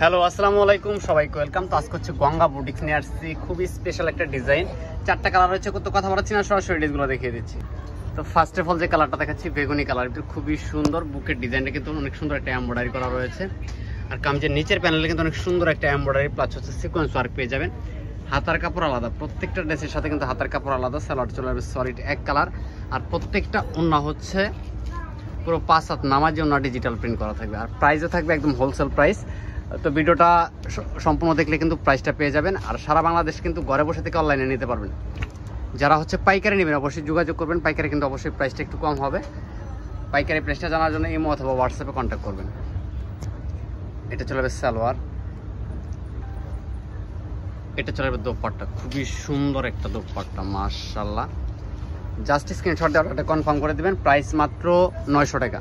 Hello, আসসালামু আলাইকুম সবাইকে ওয়েলকাম। তো আজকে হচ্ছে গঙ্গা বুটিক্স নিয়ে আসছি খুবই স্পেশাল একটা ডিজাইন। 4টা কালার রয়েছে, কত কথা বলাচ্ছি না, সরাসরি ডিজাইনগুলো দেখিয়ে দিচ্ছি। তো ফার্স্ট অফ অল যে কালারটা দেখাচ্ছি বেগুনি কালার, কিন্তু খুবই সুন্দর। বুকের ডিজাইনটা কিন্তু অনেক সুন্দর একটা এমব্রয়ডারি করা রয়েছে, আর কামিজের নিচের প্যানেলে কিন্তু অনেক সুন্দর একটা এমব্রয়ডারি প্লাস হচ্ছে সিকোয়েন্স ওয়ার্ক পেয়ে যাবেন। হাতার কাপড় আলাদা, প্রত্যেকটা ড্রেসের সাথে কিন্তু হাতার কাপড় আলাদা। সালোয়ার চলে আসবে সলিড এক কালার, আর প্রত্যেকটা ওন্না হচ্ছে পুরো 5 হাত নামাজি ওন্না ডিজিটাল প্রিন্ট করা থাকবে, আর প্রাইসও থাকবে একদম হোলসেল প্রাইস। তো ভিডিওটা সম্পূর্ণ দেখলে কিন্তু প্রাইসটা পেয়ে যাবেন, আর সারা বাংলাদেশ কিন্তু ঘরে বসে থেকে অনলাইনে নিতে পারবেন। যারা হচ্ছে পাইকারি নেবেন অবশ্যই যোগাযোগ করবেন, পাইকারি কিন্তু অবশ্যই প্রাইসটা একটু কম হবে। পাইকারি প্রাইসটা জানার জন্য ইমো অথবা হোয়াটসঅ্যাপে কন্ট্যাক্ট করবেন। এটা চলে যাবে সালোয়ার, এটা চলে যাবে দোপাট্টা, খুবই সুন্দর একটা দোপাট্টা মাশাআল্লাহ। জাস্ট স্ক্রিনশট দিয়ে অর্ডারটা কনফার্ম করে দিবেন। প্রাইস মাত্র 900 টাকা,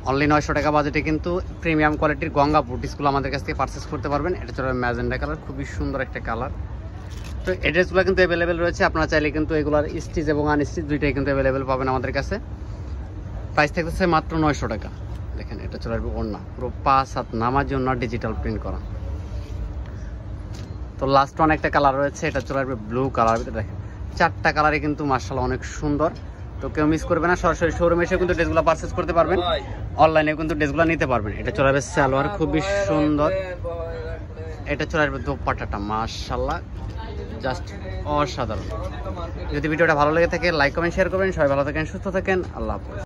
অনলি 900 টাকা বাজেটে কিন্তু প্রিমিয়াম কোয়ালিটির গঙ্গা বুটিক্সগুলো আমাদের কাছ থেকে পারচেস করতে পারবেন। এটা চলে ম্যাজেন্ডা কালার, খুবই সুন্দর একটা কালার। তো এই ড্রেসগুলো কিন্তু অ্যাভেলেবেল রয়েছে, আপনারা চাইলে কিন্তু এগুলোর স্টিচ এবং আনস্টিচ দুইটাই কিন্তু অ্যাভেলেবেল পাবেন আমাদের কাছে। প্রাইস থাকতেছে মাত্র 900 টাকা। দেখেন এটা চলে আসবে ওড়না, পুরো 5 হাত নামাজি ওড়না ডিজিটাল প্রিন্ট করা। তো লাস্ট ওয়ান একটা কালার রয়েছে, এটা চলে আসবে ব্লু কালার। দেখেন 4টা কালারই কিন্তু মাশাআল্লাহ অনেক সুন্দর। তো কেউ মিস করবে না, সরাসরি শোরুমে এসে কিন্তু ড্রেসগুলো পারচেস করতে পারবেন, অনলাইনে কিন্তু ড্রেসগুলো নিতে পারবেন। এটা চলে আসবে সালোয়ার, খুবই সুন্দর। এটা চলে আসবে দোপাট্টাটা মাশাআল্লাহ জাস্ট অসাধারণ। যদি ভিডিওটা ভালো লেগে থাকে লাইক কমেন্ট শেয়ার করবেন। সবাই ভালো থাকেন, সুস্থ থাকেন, আল্লাহ হাফেজ।